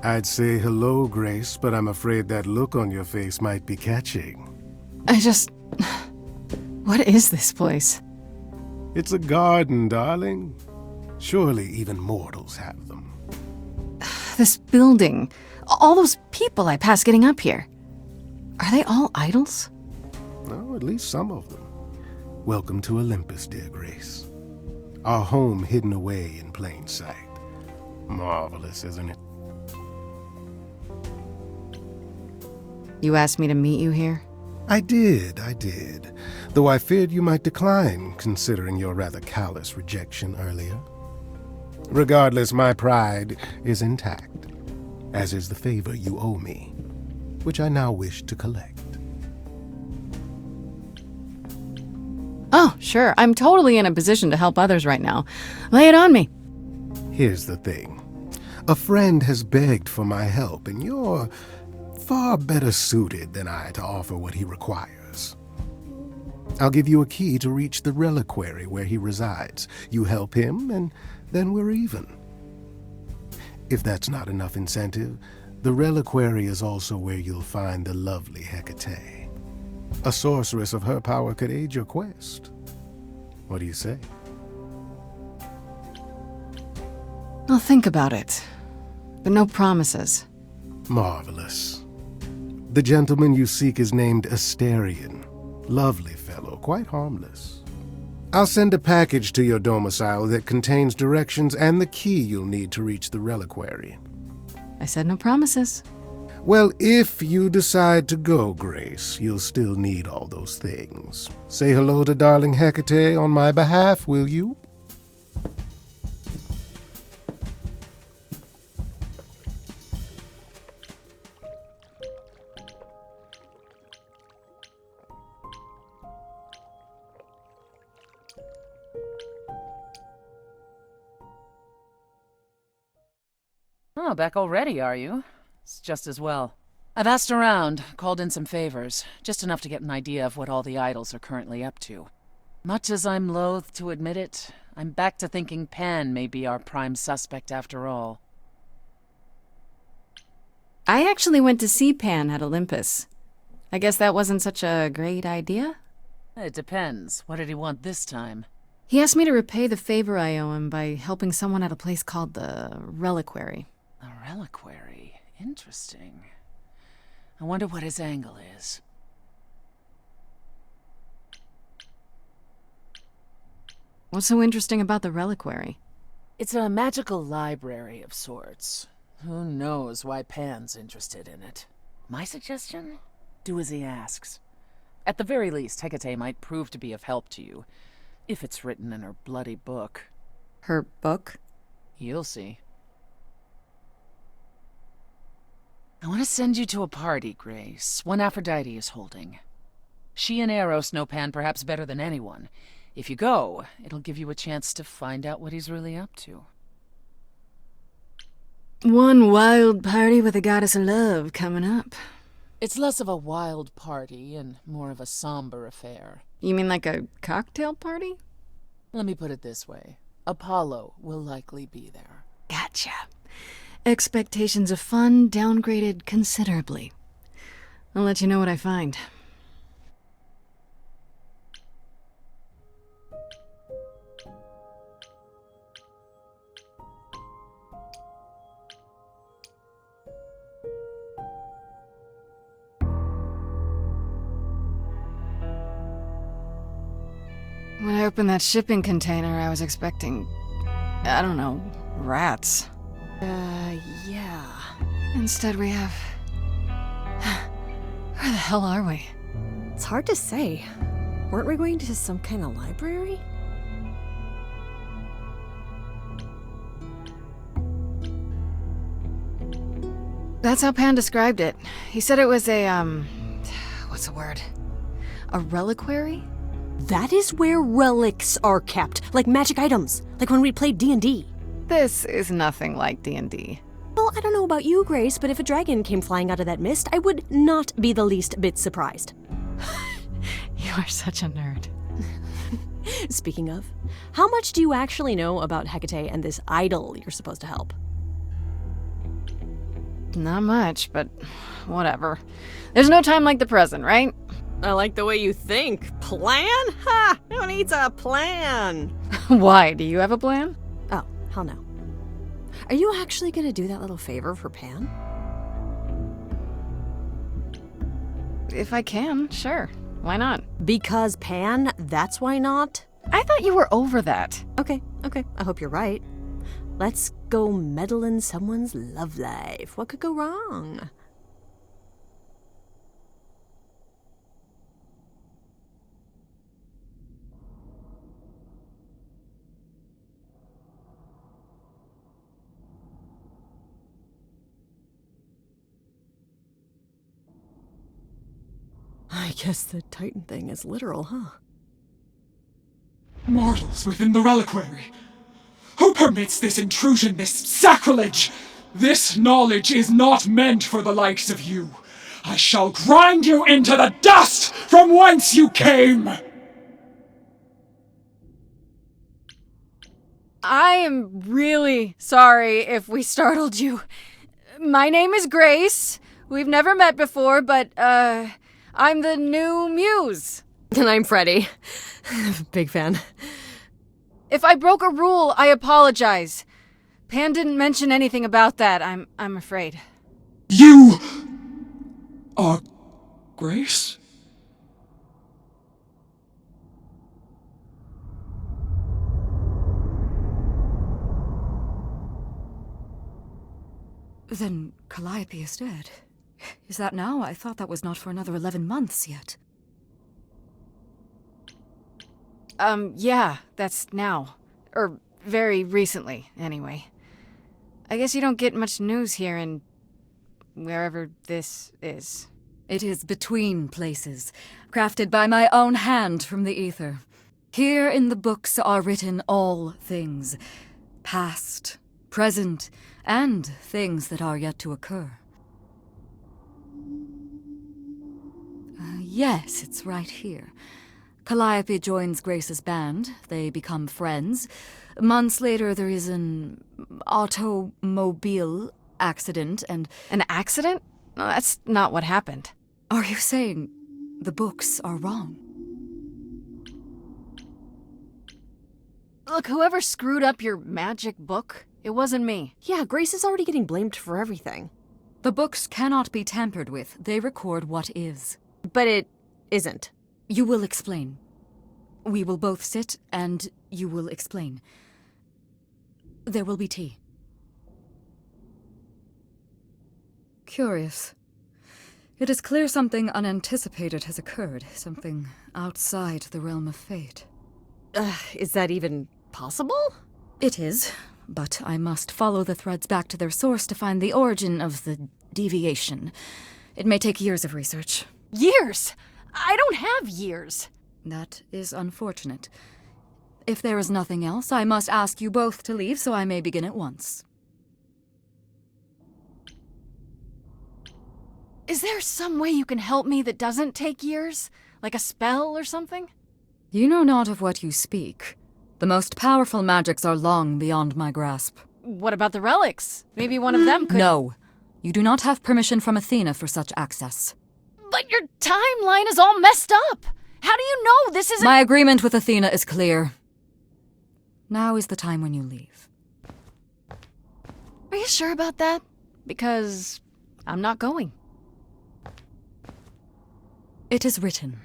I'd say hello, Grace, but I'm afraid that look on your face might be catching. What is this place? It's a garden, darling. Surely even mortals have them. This building. All those people I pass getting up here. Are they all idols? Oh, at least some of them. Welcome to Olympus, dear Grace. Our home hidden away in plain sight. Marvelous, isn't it? You asked me to meet you here? I did. Though I feared you might decline, considering your rather callous rejection earlier. Regardless, my pride is intact, as is the favor you owe me, which I now wish to collect. Oh, sure. I'm totally in a position to help others right now. Lay it on me. Here's the thing. A friend has begged for my help, and you're far better suited than I to offer what he requires. I'll give you a key to reach the reliquary where he resides. You help him, and then we're even. If that's not enough incentive, the reliquary is also where you'll find the lovely Hecate. A sorceress of her power could aid your quest. What do you say? I'll think about it, but no promises. Marvelous. The gentleman you seek is named Asterion. Lovely fellow, quite harmless. I'll send a package to your domicile that contains directions and the key you'll need to reach the reliquary. I said no promises. Well, if you decide to go, Grace, you'll still need all those things. Say hello to darling Hecate on my behalf, will you? Oh, back already, are you? It's just as well. I've asked around, called in some favors, just enough to get an idea of what all the idols are currently up to. Much as I'm loath to admit it, I'm back to thinking Pan may be our prime suspect after all. I actually went to see Pan at Olympus. I guess that wasn't such a great idea? It depends. What did he want this time? He asked me to repay the favor I owe him by helping someone at a place called the Reliquary. A reliquary? Interesting. I wonder what his angle is. What's so interesting about the Reliquary? It's a magical library of sorts. Who knows why Pan's interested in it? My suggestion? Do as he asks. At the very least, Hecate might prove to be of help to you, if it's written in her bloody book. Her book? You'll see. I want to send you to a party, Grace, one Aphrodite is holding. She and Eros know Pan perhaps better than anyone. If you go, it'll give you a chance to find out what he's really up to. One wild party with the goddess of love coming up. It's less of a wild party and more of a somber affair. You mean like a cocktail party? Let me put it this way. Apollo will likely be there. Gotcha. Expectations of fun downgraded considerably. I'll let you know what I find. When I opened that shipping container, I was expecting, I don't know, rats. Yeah. Instead we have... Where the hell are we? It's hard to say. Weren't we going to some kind of library? That's how Pan described it. He said it was a, what's the word? A reliquary? That is where relics are kept, like magic items, like when we played D&D. This is nothing like D&D. Well, I don't know about you, Grace, but if a dragon came flying out of that mist, I would not be the least bit surprised. You are such a nerd. Speaking of, how much do you actually know about Hecate and this idol you're supposed to help? Not much, but whatever. There's no time like the present, right? I like the way you think. Plan? Ha! Who needs a plan? Why? Do you have a plan? Oh, hell no. Are you actually gonna do that little favor for Pan? If I can, sure. Why not? Because Pan, that's why not? I thought you were over that. Okay. I hope you're right. Let's go meddle in someone's love life. What could go wrong? I guess the Titan thing is literal, huh? Mortals within the reliquary. Who permits this intrusion, this sacrilege? This knowledge is not meant for the likes of you. I shall grind you into the dust from whence you came! I am really sorry if we startled you. My name is Grace. We've never met before, but, I'm the new muse. And I'm Freddie. Big fan. If I broke a rule, I apologize. Pan didn't mention anything about that, I'm afraid. You are Grace? Then Calliope is dead. Is that now? I thought that was not for another 11 months yet. Yeah, that's now. Or very recently, anyway. I guess you don't get much news here in wherever this is. It is between places, crafted by my own hand from the ether. Here in the books are written all things. Past, present, and things that are yet to occur. Yes, it's right here. Calliope joins Grace's band. They become friends. Months later, there is an automobile accident and... An accident? No, that's not what happened. Are you saying the books are wrong? Look, whoever screwed up your magic book, it wasn't me. Yeah, Grace is already getting blamed for everything. The books cannot be tampered with. They record what is. But it isn't. You will explain. We will both sit, and you will explain. There will be tea. Curious. It is clear something unanticipated has occurred, something outside the realm of fate. Is that even possible? It is, but I must follow the threads back to their source to find the origin of the deviation. It may take years of research. Years? I don't have years. That is unfortunate. If there is nothing else, I must ask you both to leave so I may begin at once. Is there some way you can help me that doesn't take years? Like a spell or something? You know not of what you speak. The most powerful magics are long beyond my grasp. What about the relics? Maybe one of them could... No. You do not have permission from Athena for such access. But your timeline is all messed up! How do you know this isn't— My agreement with Athena is clear. Now is the time when you leave. Are you sure about that? Because I'm not going. It is written.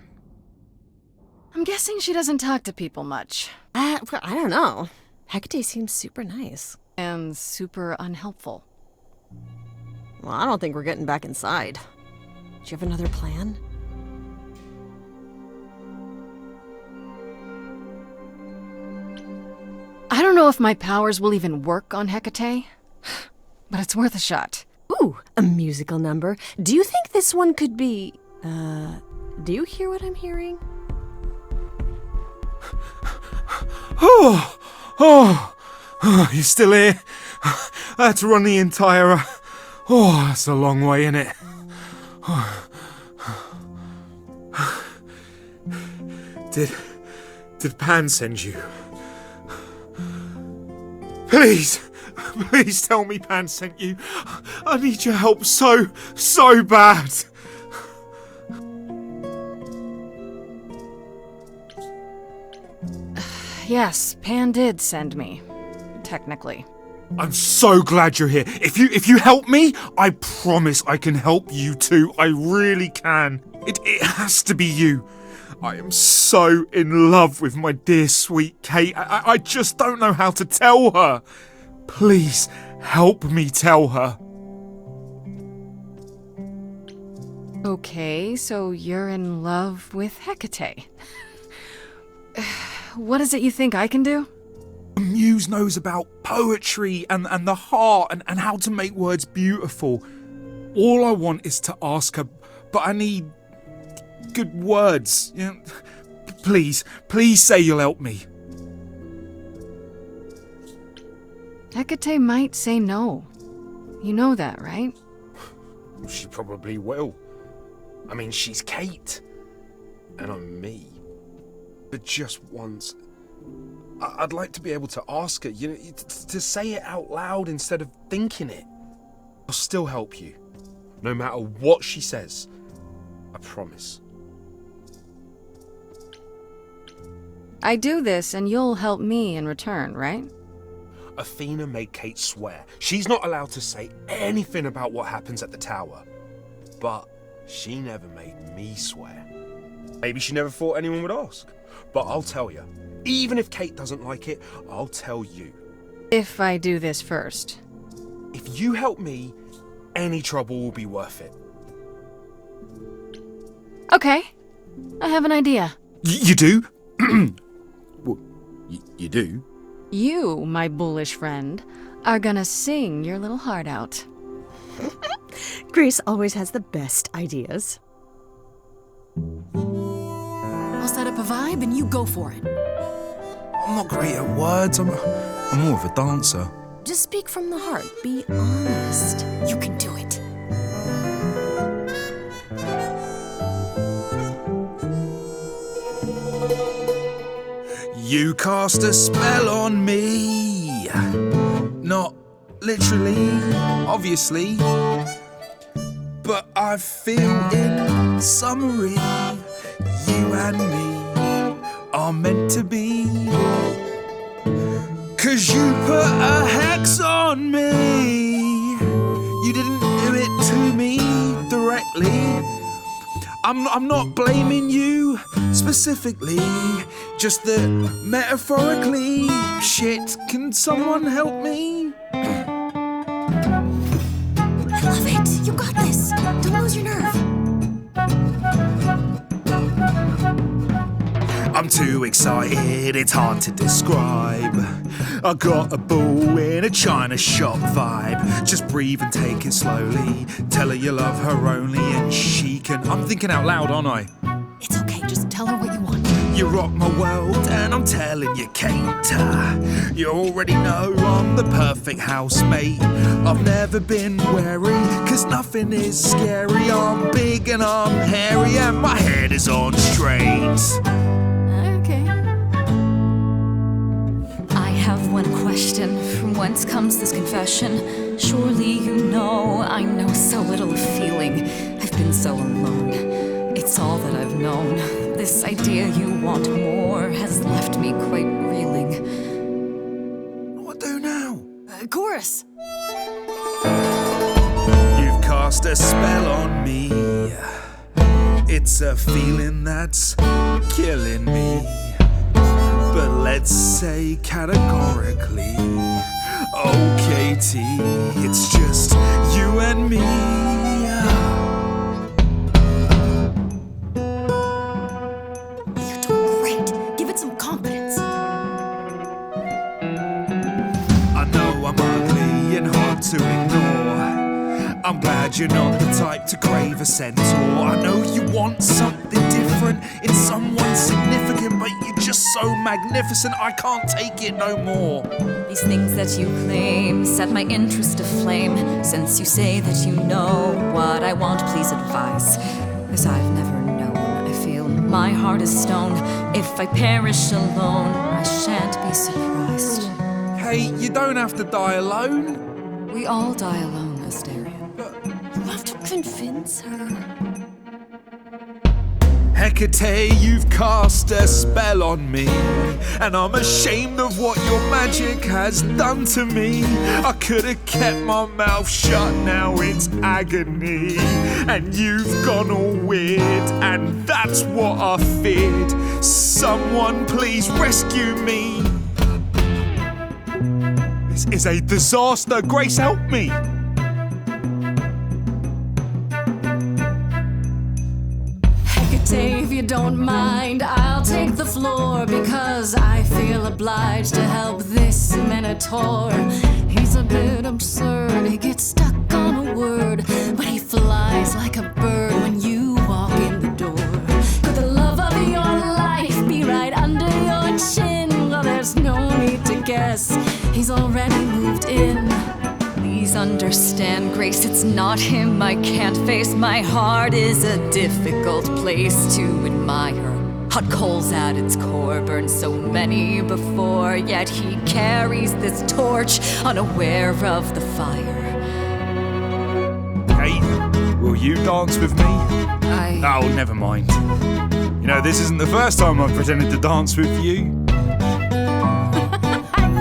I'm guessing she doesn't talk to people much. I don't know. Hecate seems super nice. And super unhelpful. Well, I don't think we're getting back inside. Do you have another plan? I don't know if my powers will even work on Hecate, but it's worth a shot. Ooh, a musical number. Do you think this one could be... do you hear what I'm hearing? Oh, you still here? I had to run the entire... Oh, that's a long way, innit? Did Pan send you? Please, Please tell me Pan sent you. I need your help so bad. Yes, Pan did send me. Technically. I'm so glad you're here. If you help me, I promise I can help you too. I really can. It has to be you. I am so in love with my dear sweet Kate. I just don't know how to tell her. Please help me tell her. Okay, so you're in love with Hecate. What is it you think I can do? Muse knows about poetry and the heart and how to make words beautiful. All I want is to ask her, but I need good words. You know, please say you'll help me. Hecate might say no. You know that, right? She probably will. I mean, she's Kate. And I'm me. But just once, I'd like to be able to ask her, you know, to say it out loud instead of thinking it. I'll still help you. No matter what she says. I promise. I do this and you'll help me in return, right? Athena made Kate swear she's not allowed to say anything about what happens at the tower. But she never made me swear. Maybe she never thought anyone would ask. But I'll tell you. Even if Kate doesn't like it, I'll tell you. If I do this first. If you help me, any trouble will be worth it. Okay. I have an idea. You do? Well, you do? You, my bullish friend, are gonna sing your little heart out. Grace always has the best ideas. I'll set up a vibe and you go for it. I'm not great at words. I'm more of a dancer. Just speak from the heart. Be honest. You can do it. You cast a spell on me. Not literally, obviously. But I feel in summary, you and me are meant to be. 'Cause you put a hex on me. You didn't do it to me directly. I'm not blaming you specifically, just that metaphorically. Shit, can someone help me? I love it. You got this. Don't lose your nerve. I'm too excited, it's hard to describe. I got a bull in a china shop vibe. Just breathe and take it slowly. Tell her you love her only and she can... I'm thinking out loud, aren't I? It's okay. Just tell her what you want. You rock my world and I'm telling you, Kate. You already know I'm the perfect housemate. I've never been wary, 'cause nothing is scary. I'm big and I'm hairy and my head is on straight. Okay. I have one question. From whence comes this confession? Surely you know I know so little of feeling. I've been so alone. It's all that I've known. This idea you want more has left me quite reeling. What do now? Chorus! You've cast a spell on me. It's a feeling that's killing me. But let's say categorically, oh Katie, it's just you and me. You're doing great. Give it some confidence. I know I'm ugly and hard to ignore. I'm glad you're not the type to crave a centaur. I know you want something different in someone significant, but you're just so magnificent I can't take it no more. These things that you claim set my interest aflame. Since you say that you know what I want, please advise. 'Cause I've never known. I feel my heart is stone. If I perish alone, I shan't be surprised. Kate, you don't have to die alone. We all die alone, Asterion. You have to convince her. Hecate, you've cast a spell on me, and I'm ashamed of what your magic has done to me. I could have kept my mouth shut, now it's agony, and you've gone all weird, and that's what I feared. Someone please rescue me. This is a disaster. Grace, help me. If you don't mind, I'll take the floor because I feel obliged to help this minotaur. He's a bit absurd, he gets stuck on a word, but he flies like a bird when you walk in the door. Could the love of your life be right under your chin? Well, there's no need to guess, he's already moved in. Please understand, Grace, it's not him I can't face. My heart is a difficult place to admire. Hot coals at its core, burned so many before, yet he carries this torch, unaware of the fire. Kate, will you dance with me? Oh, never mind. You know, this isn't the first time I've pretended to dance with you.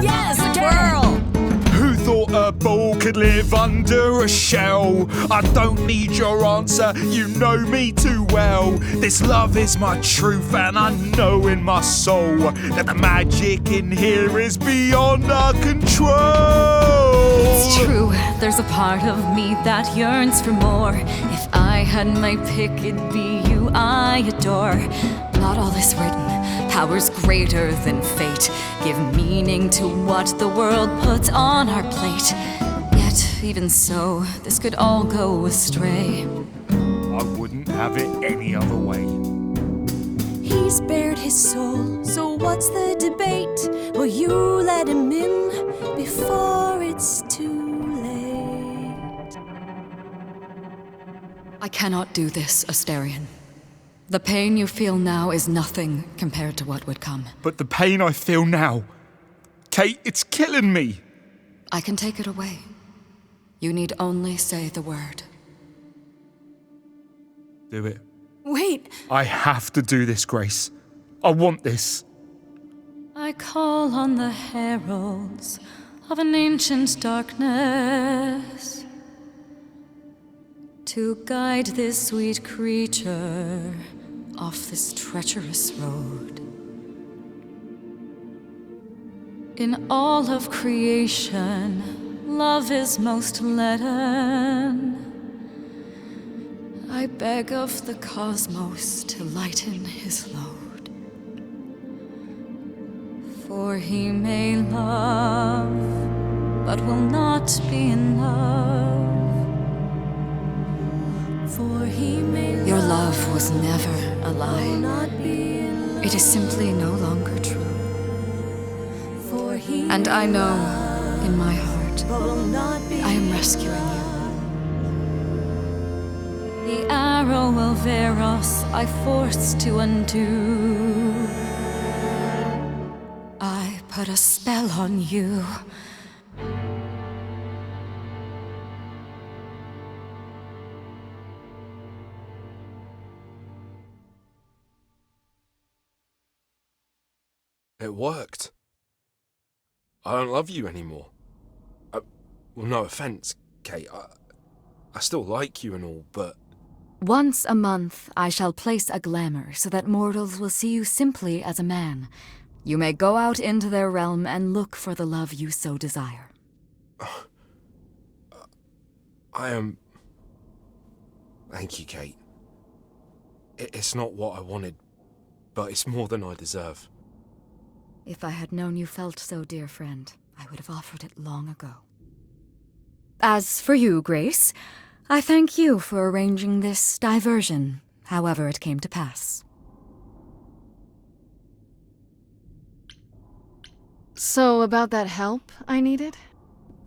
Yes, Twirl! Who thought a ball could live under a shell? I don't need your answer, you know me too well. This love is my truth, and I know in my soul that the magic in here is beyond our control. It's true, there's a part of me that yearns for more. If I had my pick, it'd be you I adore. Not all is written, powers greater than fate give meaning to what the world puts on our plate. Yet, even so, this could all go astray. I wouldn't have it any other way. he's bared his soul, so what's the debate? Will you let him in before it's too late? I cannot do this, Asterion. The pain you feel now is nothing compared to what would come. But the pain I feel now, Kate, it's killing me. I can take it away. You need only say the word. Do it. Wait! I have to do this, Grace. I want this. I call on the heralds of an ancient darkness to guide this sweet creature off this treacherous road. In all of creation, love is most leaden. I beg of the cosmos to lighten his load. For he may love, but will not be in love. For he may Your love was never a lie. not be in love. It is simply no longer true. For he And I know, in my heart, but will not be I am rescuing you. The arrow of Eros I forced to undo. I put a spell on you. It worked. I don't love you anymore. Well, no offense, Kate. I still like you and all, but... Once a month, I shall place a glamour so that mortals will see you simply as a man. You may go out into their realm and look for the love you so desire. I am... Thank you, Kate. It's not what I wanted, but it's more than I deserve. If I had known you felt so, dear friend, I would have offered it long ago. As for you, Grace, I thank you for arranging this diversion, however it came to pass. So, about that help I needed?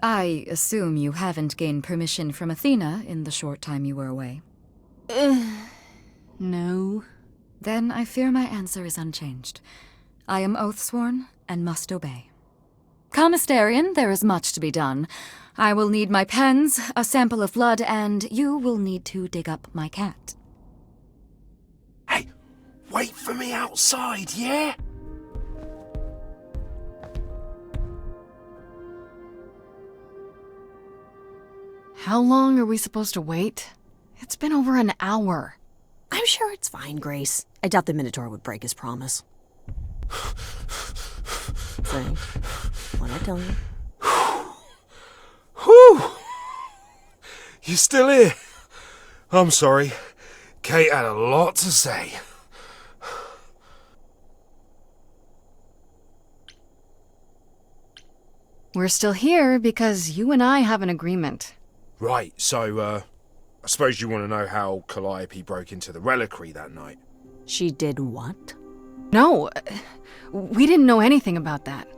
I assume you haven't gained permission from Athena in the short time you were away. No. Then I fear my answer is unchanged. I am oath-sworn and must obey. Commissarian, there is much to be done. I will need my pens, a sample of blood, and you will need to dig up my cat. Hey, wait for me outside, yeah? How long are we supposed to wait? It's been over an hour. I'm sure it's fine, Grace. I doubt the Minotaur would break his promise. So, what'd I tell you? Whew! You still here? I'm sorry. Kate had a lot to say. We're still here because you and I have an agreement. Right, so, I suppose you want to know how Calliope broke into the reliquary that night. She did what? No, we didn't know anything about that.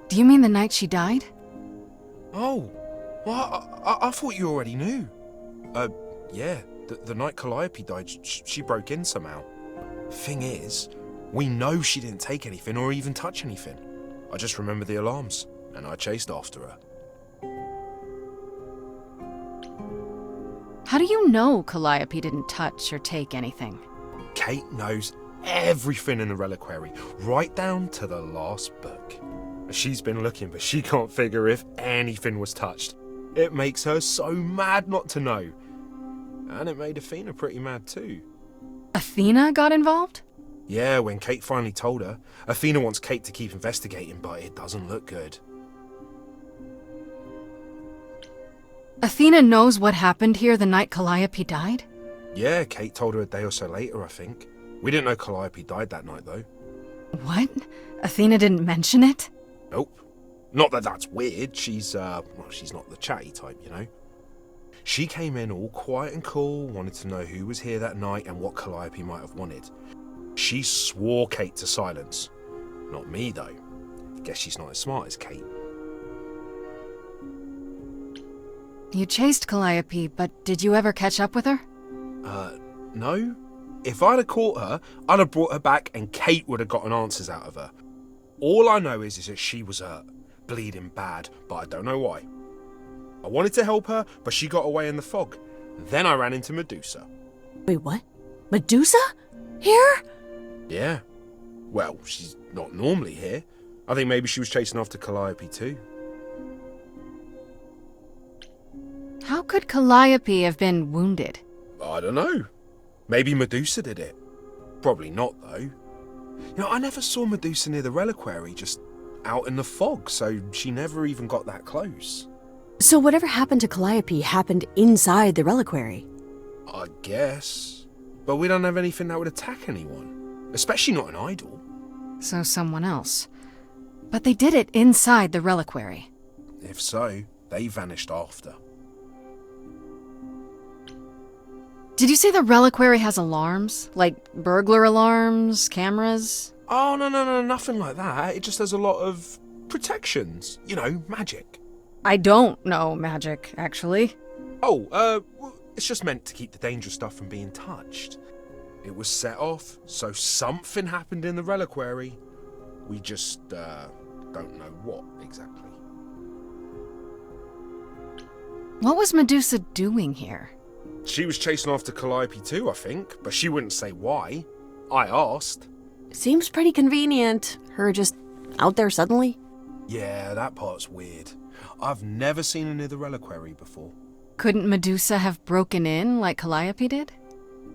Do you mean the night she died? Oh, well, I thought you already knew. Yeah, the night Calliope died, she broke in somehow. Thing is, we know she didn't take anything or even touch anything. I just remember the alarms, and I chased after her. How do you know Calliope didn't touch or take anything? Kate knows everything in the reliquary, right down to the last book. She's been looking, but she can't figure if anything was touched. It makes her so mad not to know. And it made Athena pretty mad too. Athena got involved? Yeah, when Kate finally told her, Athena wants Kate to keep investigating, but it doesn't look good. Athena knows what happened here the night Calliope died? Yeah, Kate told her a day or so later, I think. We didn't know Calliope died that night, though. What? Athena didn't mention it? Nope. Not that that's weird. She's not the chatty type, you know. She came in all quiet and cool, wanted to know who was here that night and what Calliope might have wanted. She swore Kate to silence. Not me, though. Guess she's not as smart as Kate. You chased Calliope, but did you ever catch up with her? No. If I'd have caught her, I'd have brought her back and Kate would have gotten answers out of her. All I know is that she was hurt, bleeding bad, but I don't know why. I wanted to help her, but she got away in the fog. Then I ran into Medusa. Wait, what? Medusa? Here? Yeah. Well, she's not normally here. I think maybe she was chasing after Calliope too. How could Calliope have been wounded? I don't know. Maybe Medusa did it. Probably not, though. You know, I never saw Medusa near the reliquary, just out in the fog, so she never even got that close. So whatever happened to Calliope happened inside the reliquary? I guess. But we don't have anything that would attack anyone. Especially not an idol. So someone else. But they did it inside the reliquary. If so, they vanished after. Did you say the reliquary has alarms? Like burglar alarms, cameras? Oh, no, nothing like that. It just has a lot of protections. You know, magic. I don't know magic, actually. Oh, it's just meant to keep the dangerous stuff from being touched. It was set off, so something happened in the reliquary. We just, don't know what exactly. What was Medusa doing here? She was chasing after Calliope too, I think, but she wouldn't say why. I asked. Seems pretty convenient. Her just out there suddenly. Yeah, that part's weird. I've never seen her near the reliquary before. Couldn't Medusa have broken in like Calliope did?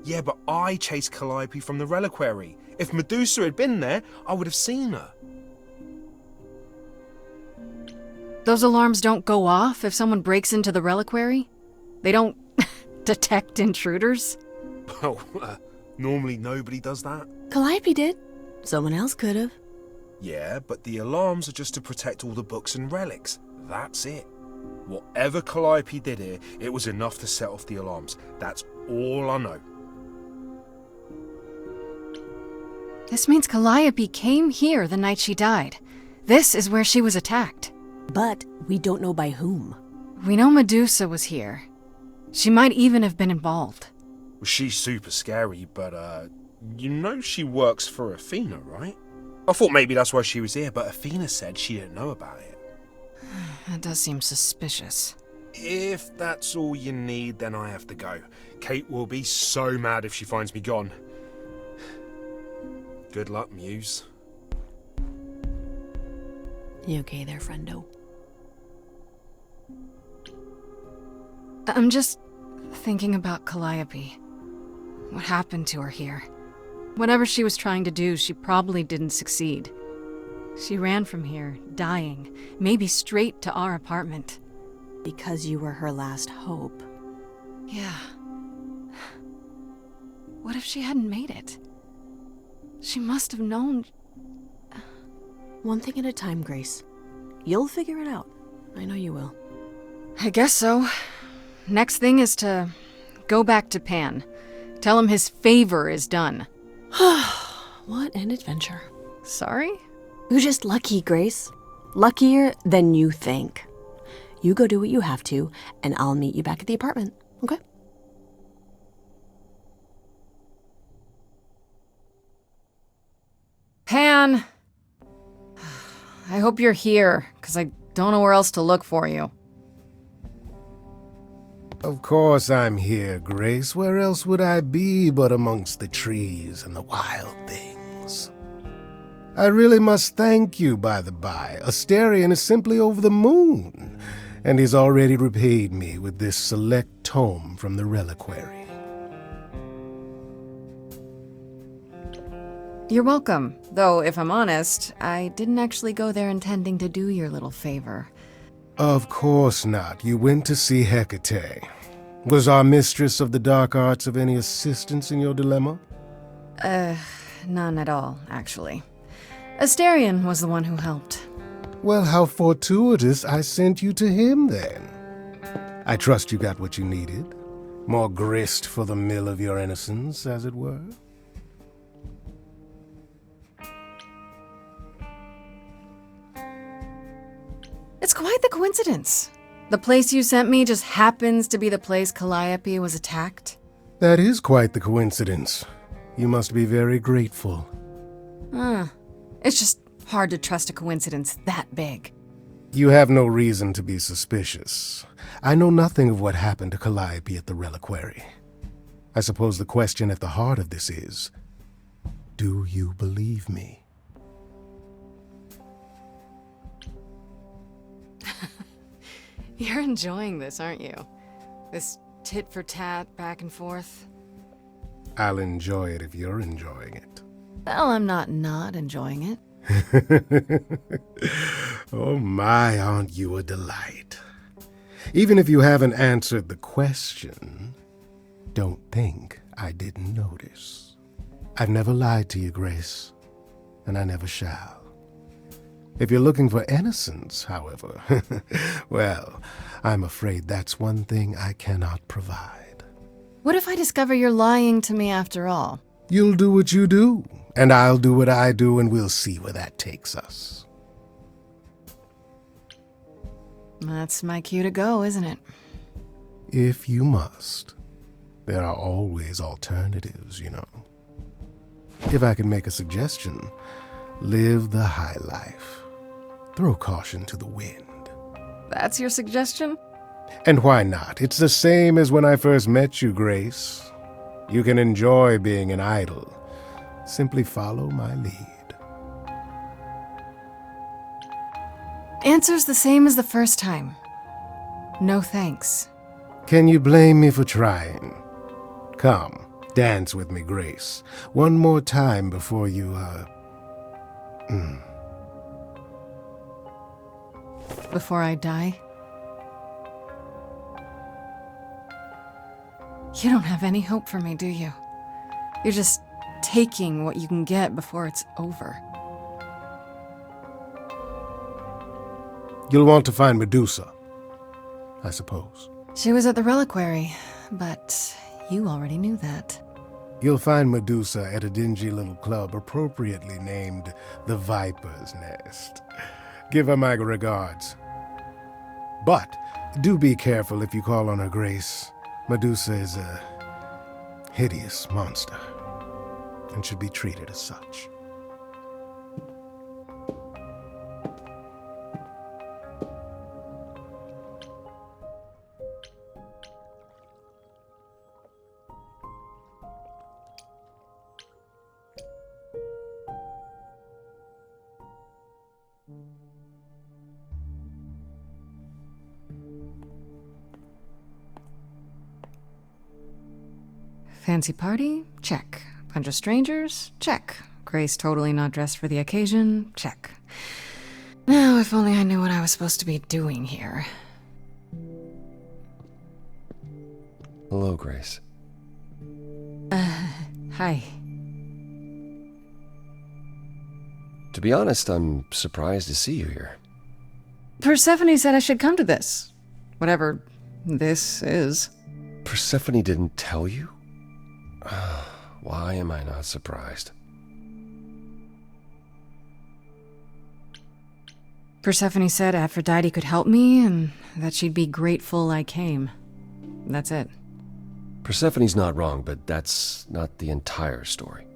Yeah, but I chased Calliope from the reliquary. If Medusa had been there, I would have seen her. Those alarms don't go off if someone breaks into the reliquary? They don't detect intruders? Well, normally nobody does that. Calliope did. Someone else could have. Yeah, but the alarms are just to protect all the books and relics. That's it. Whatever Calliope did here, it was enough to set off the alarms. That's all I know. This means Calliope came here the night she died. This is where she was attacked. But we don't know by whom. We know Medusa was here. She might even have been involved. Well, she's super scary, but, you know she works for Athena, right? I thought maybe that's why she was here, but Athena said she didn't know about it. That does seem suspicious. If that's all you need, then I have to go. Kate will be so mad if she finds me gone. Good luck, Muse. You okay there, friendo? I'm just thinking about Calliope. What happened to her here? Whatever she was trying to do, she probably didn't succeed. She ran from here, dying, maybe straight to our apartment. Because you were her last hope. Yeah. What if she hadn't made it? She must have known. One thing at a time, Grace. You'll figure it out. I know you will. I guess so. Next thing is to go back to Pan. Tell him his favor is done. What an adventure. Sorry? You're just lucky, Grace. Luckier than you think. You go do what you have to, and I'll meet you back at the apartment, okay? Pan! I hope you're here, because I don't know where else to look for you. Of course I'm here, Grace. Where else would I be but amongst the trees and the wild things? I really must thank you, by the by. Asterion is simply over the moon, and he's already repaid me with this select tome from the reliquary. You're welcome, though if I'm honest, I didn't actually go there intending to do your little favor. Of course not. You went to see Hecate. Was our mistress of the dark arts of any assistance in your dilemma? None at all, actually. Asterion was the one who helped. Well, how fortuitous I sent you to him, then. I trust you got what you needed. More grist for the mill of your innocence, as it were. It's quite the coincidence. The place you sent me just happens to be the place Calliope was attacked. That is quite the coincidence. You must be very grateful. It's just hard to trust a coincidence that big. You have no reason to be suspicious. I know nothing of what happened to Calliope at the reliquary. I suppose the question at the heart of this is, do you believe me? You're enjoying this, aren't you? This tit-for-tat back and forth. I'll enjoy it if you're enjoying it. Well, I'm not enjoying it. Oh my, aren't you a delight? Even if you haven't answered the question, don't think I didn't notice. I've never lied to you, Grace, and I never shall. If you're looking for innocence, however, well, I'm afraid that's one thing I cannot provide. What if I discover you're lying to me after all? You'll do what you do, and I'll do what I do, and we'll see where that takes us. That's my cue to go, isn't it? If you must. There are always alternatives, you know. If I can make a suggestion, live the high life. Throw caution to the wind. That's your suggestion? And why not? It's the same as when I first met you, Grace. You can enjoy being an idol. Simply follow my lead. Answer's the same as the first time. No thanks. Can you blame me for trying? Come, dance with me, Grace. One more time before you, Before I die? You don't have any hope for me, do you? You're just taking what you can get before it's over. You'll want to find Medusa, I suppose. She was at the reliquary, but you already knew that. You'll find Medusa at a dingy little club appropriately named the Viper's Nest. Give her my regards. But do be careful if you call on her, Grace. Medusa is a hideous monster and should be treated as such. Fancy party? Check. Bunch of strangers? Check. Grace totally not dressed for the occasion? Check. Now, if only I knew what I was supposed to be doing here. Hello, Grace. Hi. To be honest, I'm surprised to see you here. Persephone said I should come to this. Whatever this is. Persephone didn't tell you? Why am I not surprised? Persephone said Aphrodite could help me and that she'd be grateful I came. That's it. Persephone's not wrong, but that's not the entire story.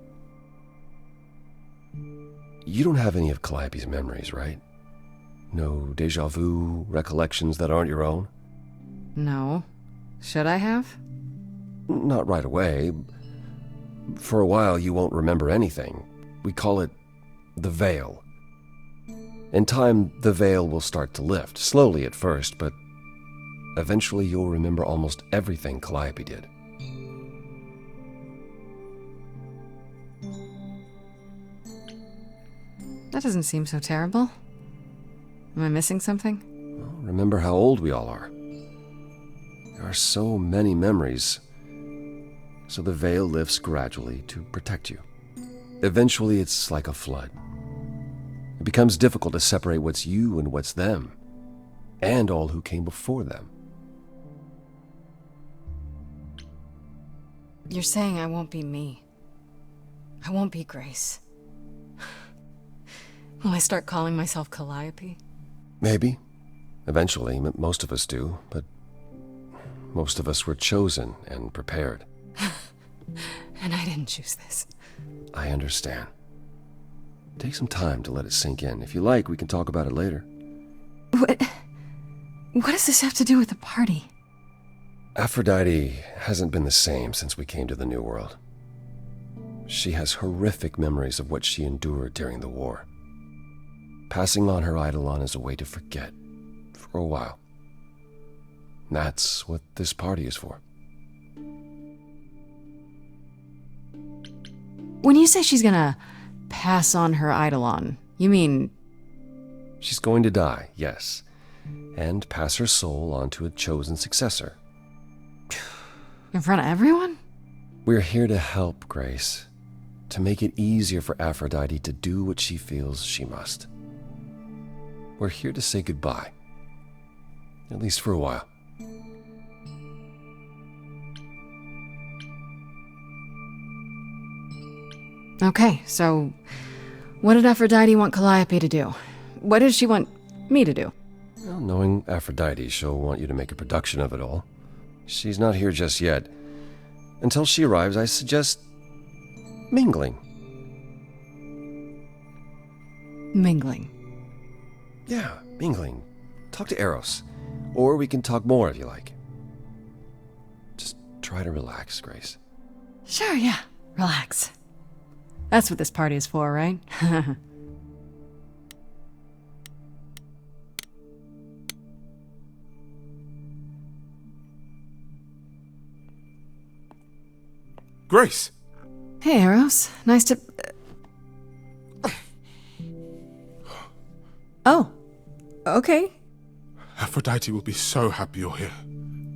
You don't have any of Calliope's memories, right? No déjà vu, recollections that aren't your own? No. Should I have? Not right away. For a while, you won't remember anything. We call it the veil. In time, the veil will start to lift, slowly at first, but eventually you'll remember almost everything Calliope did. That doesn't seem so terrible. Am I missing something? Well, remember how old we all are. There are so many memories, so the veil lifts gradually to protect you. Eventually, it's like a flood. It becomes difficult to separate what's you and what's them, and all who came before them. You're saying I won't be me. I won't be Grace. Will I start calling myself Calliope? Maybe. Eventually, most of us do, but most of us were chosen and prepared. And I didn't choose this. I understand. Take some time to let it sink in. If you like, we can talk about it later. What does this have to do with the party? Aphrodite hasn't been the same since we came to the New World. She has horrific memories of what she endured during the war. Passing on her eidolon is a way to forget, for a while. That's what this party is for. When you say she's gonna pass on her eidolon, you mean... She's going to die, yes, and pass her soul on to a chosen successor. In front of everyone? We're here to help, Grace, to make it easier for Aphrodite to do what she feels she must. We're here to say goodbye, at least for a while. Okay, so what did Aphrodite want Calliope to do? What did she want me to do? Well, knowing Aphrodite, she'll want you to make a production of it all. She's not here just yet. Until she arrives, I suggest mingling. Mingling. Yeah, mingling. Talk to Eros. Or we can talk more if you like. Just try to relax, Grace. Sure, yeah. Relax. That's what this party is for, right? Grace! Hey, Eros. Nice to... Oh. Okay. Aphrodite will be so happy you're here.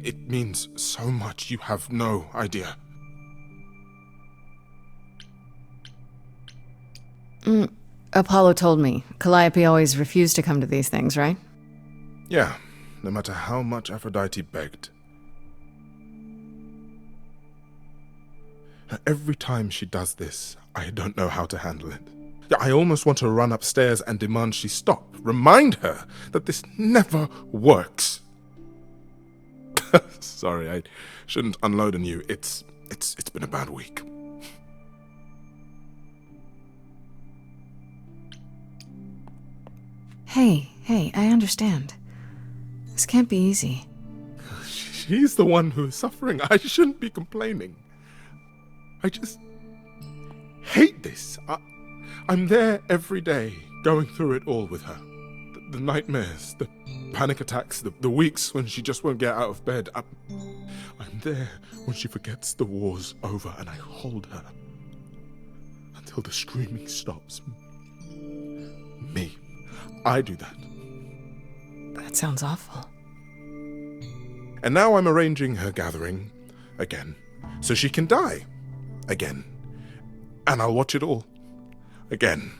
It means so much you have no idea. Apollo told me. Calliope always refused to come to these things, right? Yeah, no matter how much Aphrodite begged. Every time she does this, I don't know how to handle it. I almost want to run upstairs and demand she stop. Remind her that this never works. Sorry, I shouldn't unload on you. It's been a bad week. Hey, I understand. This can't be easy. She's the one who is suffering. I shouldn't be complaining. I just hate this. I'm there every day, going through it all with her. The nightmares, the panic attacks, the weeks when she just won't get out of bed. I'm there when she forgets the war's over and I hold her until the screaming stops. Me. I do that. That sounds awful. And now I'm arranging her gathering again so she can die again. And I'll watch it all again.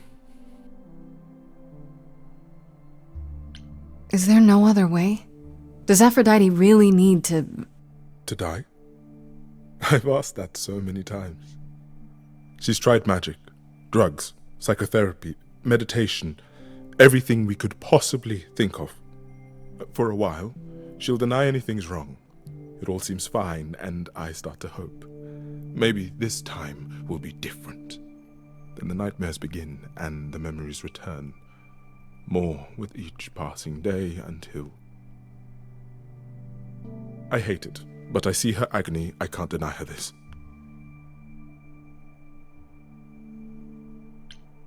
Is there no other way? Does Aphrodite really need to... To die? I've asked that so many times. She's tried magic, drugs, psychotherapy, meditation, everything we could possibly think of. For a while, she'll deny anything's wrong. It all seems fine, and I start to hope. Maybe this time will be different. Then the nightmares begin, and the memories return. More with each passing day until... I hate it, but I see her agony. I can't deny her this.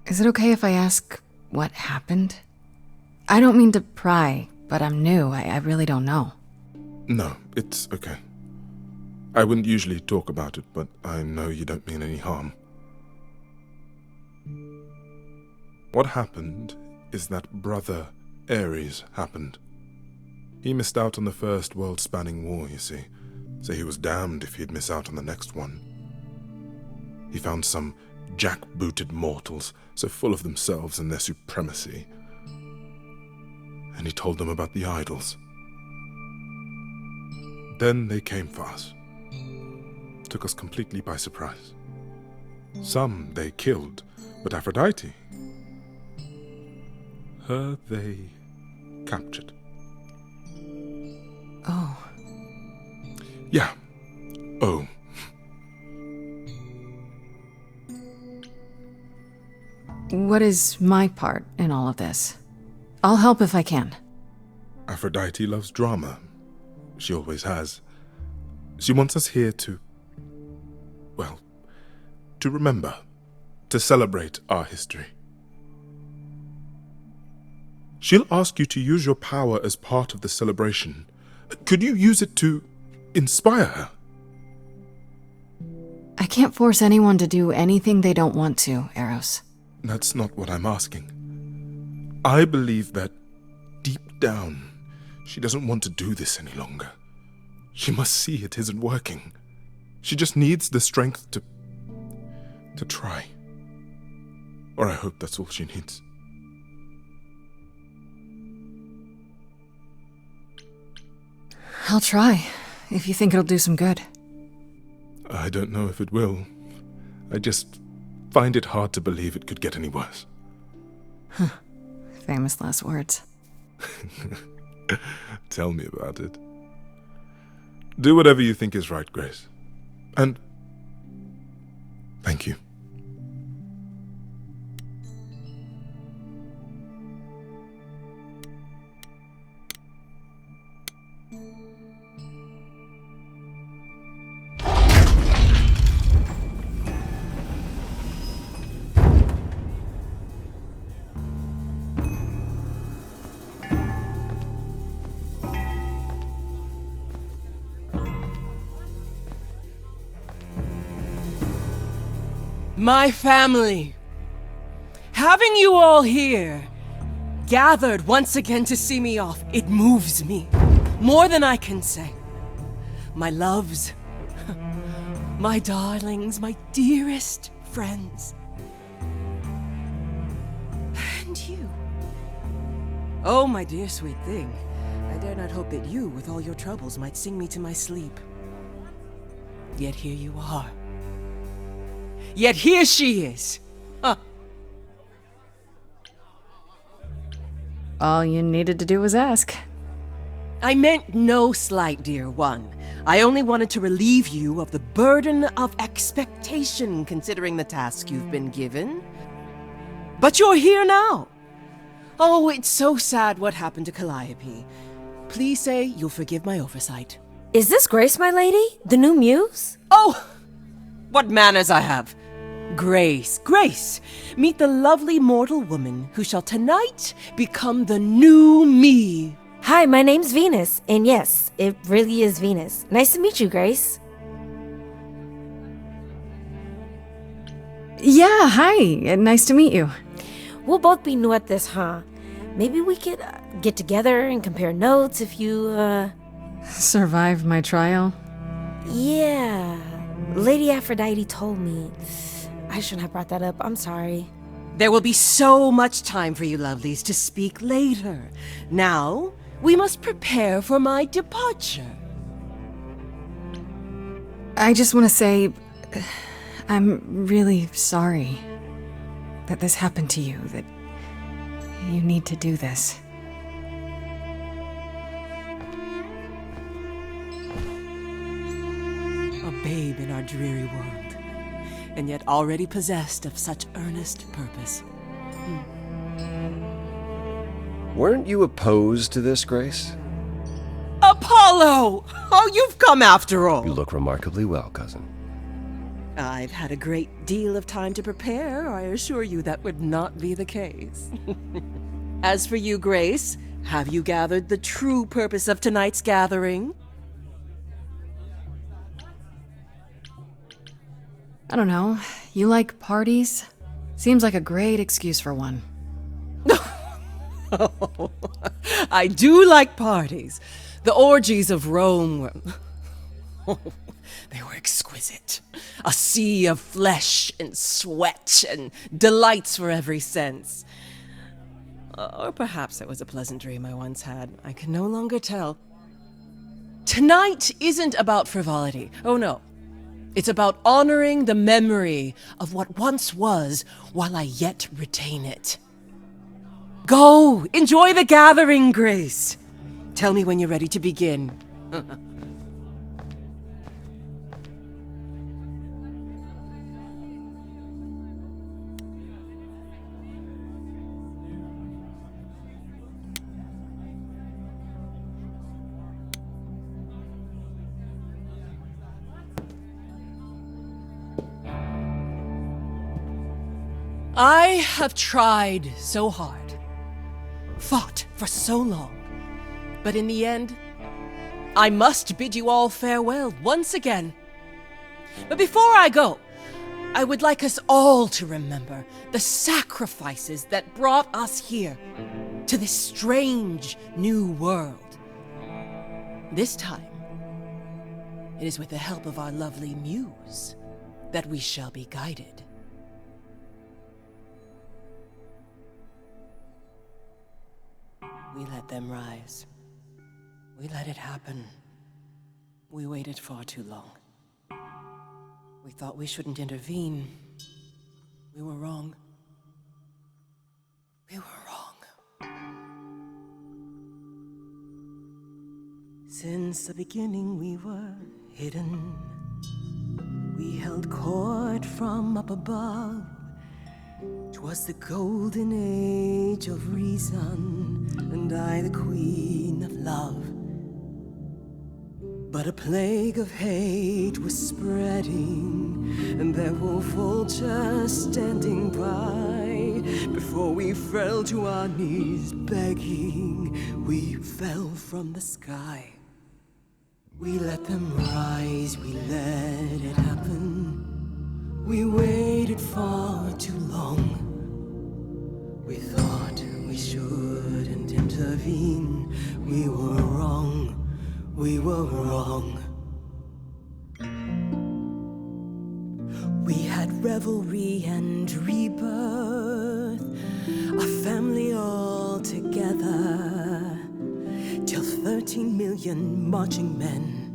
Is it okay if I ask what happened? I don't mean to pry, but I'm new. I really don't know. No, it's okay. I wouldn't usually talk about it, but I know you don't mean any harm. What happened is that Brother Ares happened. He missed out on the first world-spanning war, you see, so he was damned if he'd miss out on the next one. He found some jack-booted mortals, so full of themselves and their supremacy, and he told them about the idols. Then they came for us. Took us completely by surprise. Some they killed, but Aphrodite, her they captured. Oh. Yeah. Oh. What is my part in all of this? I'll help if I can. Aphrodite loves drama. She always has. She wants us here to... well, to remember, to celebrate our history. She'll ask you to use your power as part of the celebration. Could you use it to inspire her? I can't force anyone to do anything they don't want to, Eros. That's not what I'm asking. I believe that, deep down, she doesn't want to do this any longer. She must see it isn't working. She just needs the strength to try. Or I hope that's all she needs. I'll try, if you think it'll do some good. I don't know if it will. I just find it hard to believe it could get any worse. Huh. Famous last words. Tell me about it. Do whatever you think is right, Grace. And thank you. My family. Having you all here, gathered once again to see me off, it moves me. More than I can say. My loves, my darlings, my dearest friends. And you. Oh, my dear sweet thing. I dare not hope that you, with all your troubles, might sing me to my sleep. Yet here you are. Yet here she is. Huh. All you needed to do was ask. I meant no slight, dear one. I only wanted to relieve you of the burden of expectation, considering the task you've been given. But you're here now. Oh, it's so sad what happened to Calliope. Please say you'll forgive my oversight. Is this Grace, my lady? The new muse? Oh, what manners I have. Grace, Grace, meet the lovely mortal woman who shall tonight become the new me. Hi, my name's Venus, and yes, it really is Venus. Nice to meet you, Grace. Yeah, hi. Nice to meet you. We'll both be new at this, huh? Maybe we could get together and compare notes if you, Survive my trial? Yeah. Lady Aphrodite told me. I shouldn't have brought that up. I'm sorry. There will be so much time for you lovelies to speak later. Now, we must prepare for my departure. I just want to say, I'm really sorry that this happened to you, that you need to do this. A babe in our dreary world, and yet already possessed of such earnest purpose. Weren't you opposed to this, Grace? Apollo! Oh, you've come after all! You look remarkably well, cousin. I've had a great deal of time to prepare. I assure you that would not be the case. As for you, Grace, have you gathered the true purpose of tonight's gathering? I don't know. You like parties? Seems like a great excuse for one. Oh, I do like parties. The orgies of Rome were... they were exquisite. A sea of flesh and sweat and delights for every sense. Or perhaps it was a pleasant dream I once had. I can no longer tell. Tonight isn't about frivolity. Oh no. It's about honoring the memory of what once was while I yet retain it. Go! Enjoy the gathering, Grace! Tell me when you're ready to begin. I have tried so hard, fought for so long, but in the end, I must bid you all farewell once again. But before I go, I would like us all to remember the sacrifices that brought us here, to this strange new world. This time, it is with the help of our lovely muse that we shall be guided. We let them rise. We let it happen. We waited far too long. We thought we shouldn't intervene. We were wrong. We were wrong. Since the beginning we were hidden. We held court from up above. 'Twas the golden age of reason, and I the queen of love. But a plague of hate was spreading, and there were vultures standing by. Before we fell to our knees begging, we fell from the sky. We let them rise, we let it happen. We waited far too long. We thought we shouldn't intervene. We were wrong. We were wrong. We had revelry and rebirth, a family all together, till 13 million marching men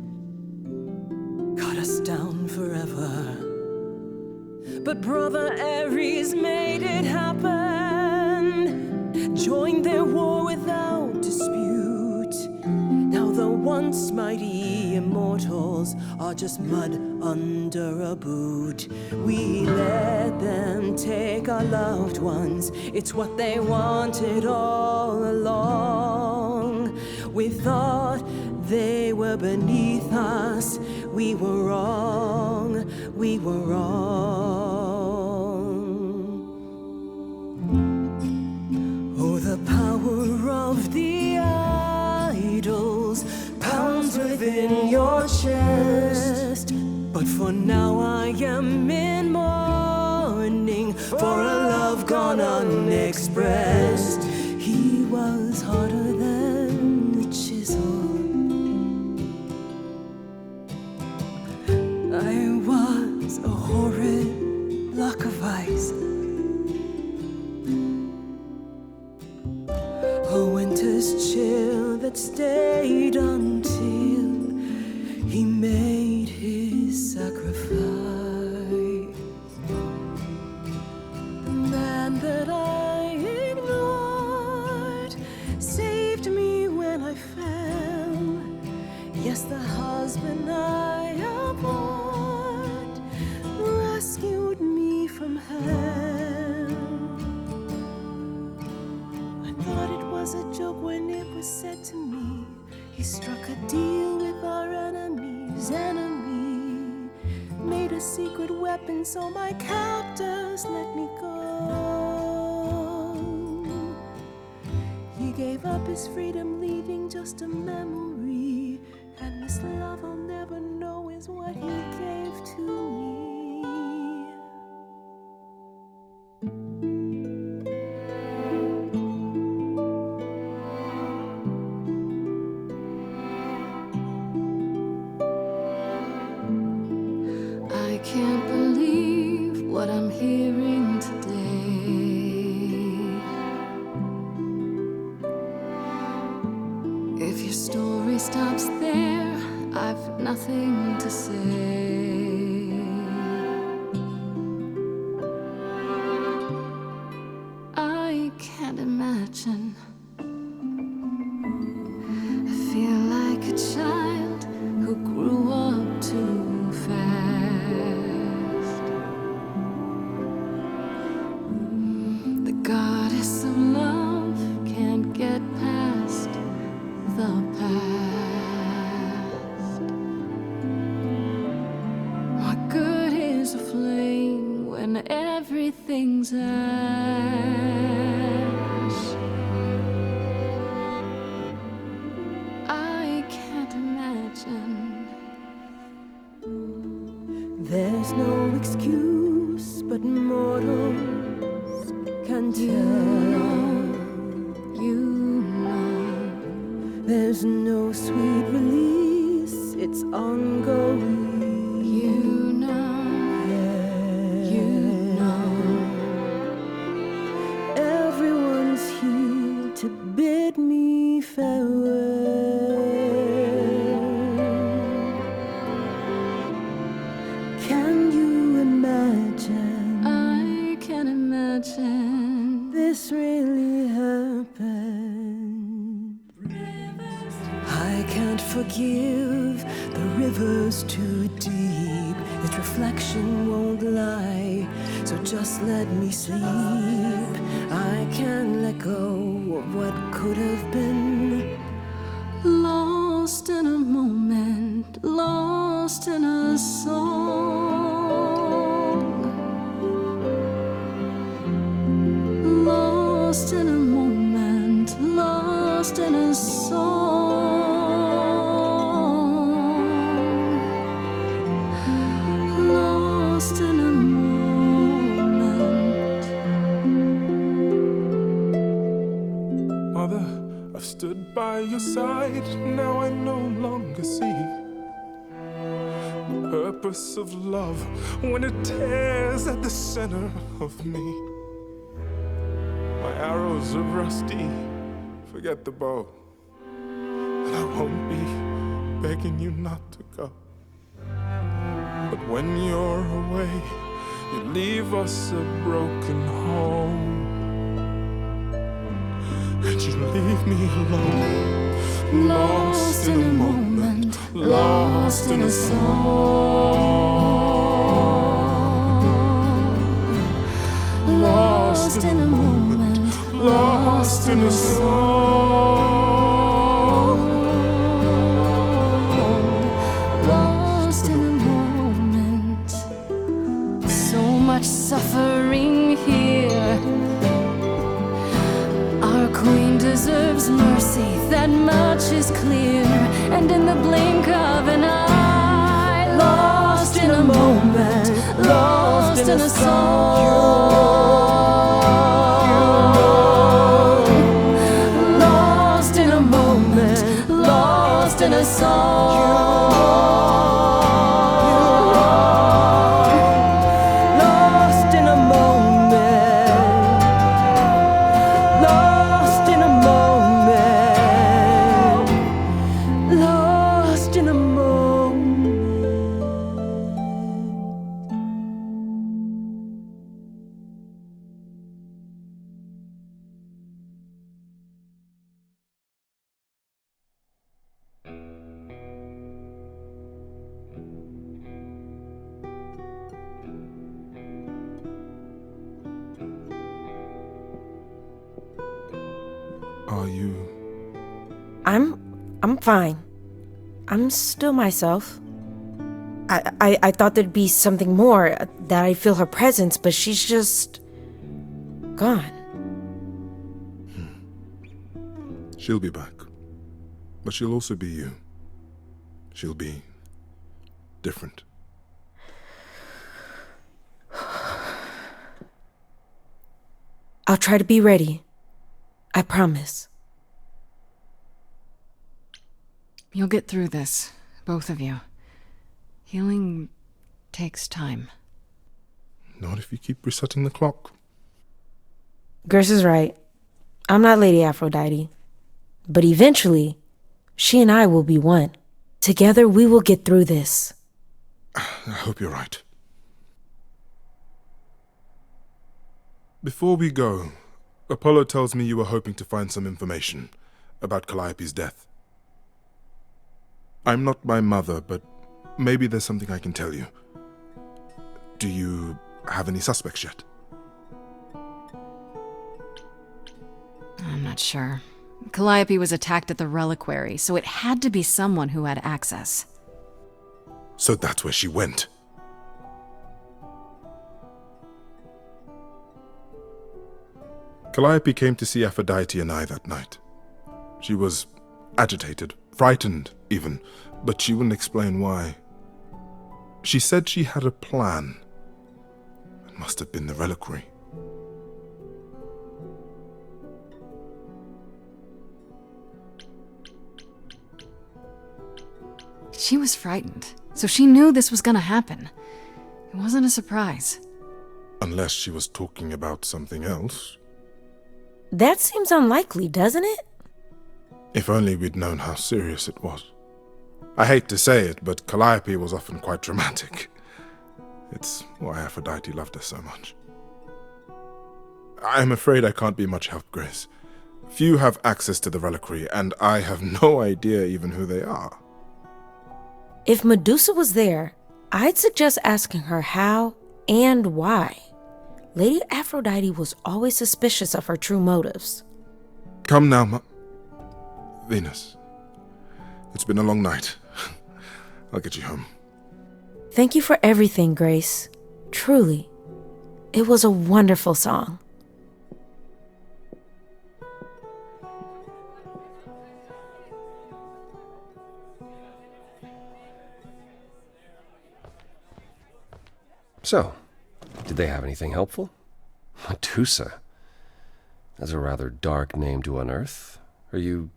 cut us down forever. But Brother Ares made it happen, joined their war without dispute. Now the once mighty immortals are just mud under a boot. We let them take our loved ones, it's what they wanted all along. We thought they were beneath us, we were wrong, we were wrong. Oh, the power of the eye. gone unexpressed. He was harder than a chisel. I was a horrid block of ice. A winter's chill that stayed until he made his sacrifice. The man that I ignored saved me when I fell. Yes, the husband I abhorred rescued me from hell. I thought it was a joke when it was said to me. He struck a deal with our enemy's enemy, made a secret weapon so my captors let me go. He gave up his freedom, leaving just a memory, and this love I'll never know is what he gave to me. I can't believe what I'm hearing today. If your story stops there, I've nothing to say. I can't imagine. I feel like a child who grew up too fast. The goddess of love can't get past the past. What good is a flame when everything's ash? I can't imagine. There's no excuse, but mortals can tell. You know. There's no sweet release, it's ongoing. You know. You know. Everyone's here to bid me farewell. Can you imagine? I can imagine. This really happened. I can't forgive, the river's too deep. Its reflection won't lie, so just let me sleep. I can't let go of what could have been. Lost in a moment, lost in a song. Lost in a moment, lost in a song. Lost in a moment. Mother, I've stood by your side, now I no longer see the purpose of love when it tears at the center of me. My arrows are rusty, forget the bow, and I won't be begging you not to go. But when you're away, you leave us a broken home. And you leave me alone, lost in a moment, lost in a song. Lost in a moment, lost in a song. Lost in a moment. So much suffering here. Our queen deserves mercy, that much is clear. And in the blink of an eye, lost in a moment, lost in a song. song. Lost in a moment. Lost in a moment. Lost in a moment. Are you... I'm fine. I'm still myself. I thought there'd be something more, that I feel her presence, but she's just gone. She'll be back. But she'll also be you. She'll be different. I'll try to be ready. I promise. You'll get through this, both of you. Healing takes time. Not if you keep resetting the clock. Grace is right. I'm not Lady Aphrodite. But eventually, she and I will be one. Together, we will get through this. I hope you're right. Before we go, Apollo tells me you were hoping to find some information about Calliope's death. I'm not my mother, but maybe there's something I can tell you. Do you have any suspects yet? I'm not sure. Calliope was attacked at the reliquary, so it had to be someone who had access. So that's where she went. Calliope came to see Aphrodite and I that night. She was agitated, frightened even, but she wouldn't explain why. She said she had a plan. It must have been the reliquary. She was frightened, so she knew this was gonna happen. It wasn't a surprise. Unless she was talking about something else. That seems unlikely, doesn't it? If only we'd known how serious it was. I hate to say it, but Calliope was often quite dramatic. It's why Aphrodite loved her so much. I'm afraid I can't be much help, Grace. Few have access to the reliquary, and I have no idea even who they are. If Medusa was there, I'd suggest asking her how and why. Lady Aphrodite was always suspicious of her true motives. Come now, Venus. It's been a long night. I'll get you home. Thank you for everything, Grace. Truly. It was a wonderful song. So, did they have anything helpful? Medusa. That's a rather dark name to unearth. Are you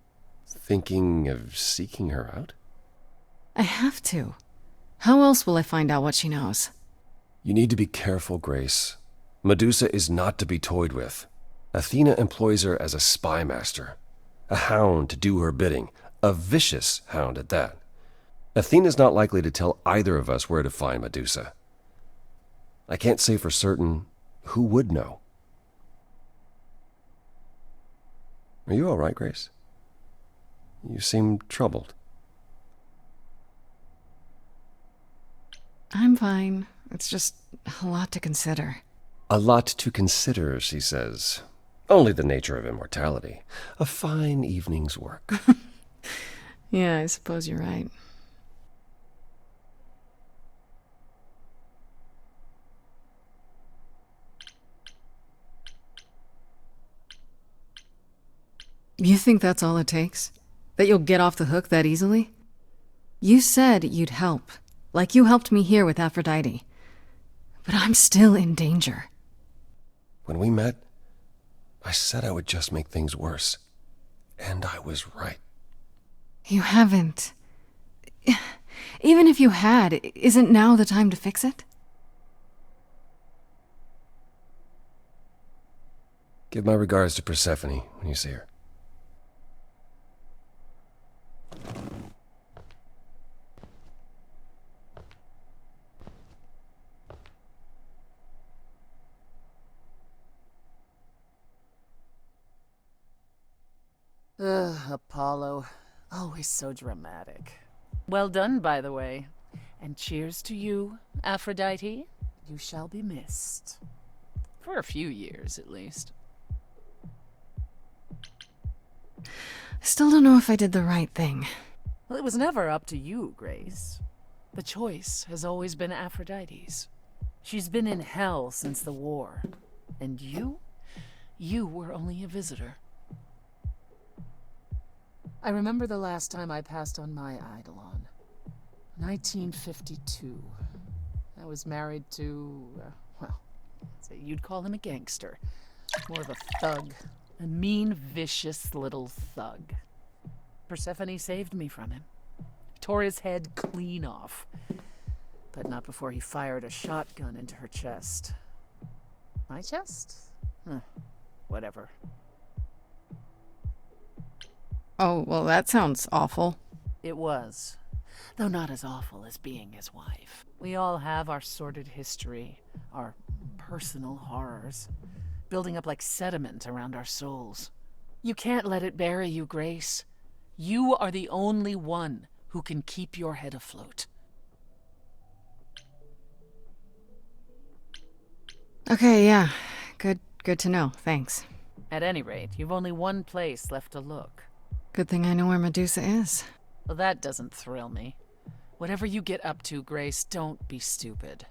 thinking of seeking her out? I have to. How else will I find out what she knows? You need to be careful, Grace. Medusa is not to be toyed with. Athena employs her as a spy master, a hound to do her bidding, a vicious hound at that. Athena's not likely to tell either of us where to find Medusa. I can't say for certain who would know. Are you all right, Grace? You seem troubled. I'm fine. It's just a lot to consider. A lot to consider, she says. Only the nature of immortality. A fine evening's work. Yeah, I suppose you're right. You think that's all it takes? That you'll get off the hook that easily? You said you'd help, like you helped me here with Aphrodite. But I'm still in danger. When we met, I said I would just make things worse. And I was right. You haven't. Even if you had, isn't now the time to fix it? Give my regards to Persephone when you see her. Ugh, Apollo. Always so dramatic. Well done, by the way. And cheers to you, Aphrodite. You shall be missed. For a few years, at least. I still don't know if I did the right thing. Well, it was never up to you, Grace. The choice has always been Aphrodite's. She's been in hell since the war. And you? You were only a visitor. I remember the last time I passed on my Eidolon. 1952. I was married to, well, say you'd call him a gangster. More of a thug. A mean, vicious little thug. Persephone saved me from him. Tore his head clean off. But not before he fired a shotgun into her chest. My chest? Whatever. Oh, well, that sounds awful. It was. Though not as awful as being his wife. We all have our sordid history, our personal horrors, building up like sediment around our souls. You can't let it bury you, Grace. You are the only one who can keep your head afloat. Okay, yeah. Good to know. Thanks. At any rate, you've only one place left to look. Good thing I know where Medusa is. Well, that doesn't thrill me. Whatever you get up to, Grace, don't be stupid.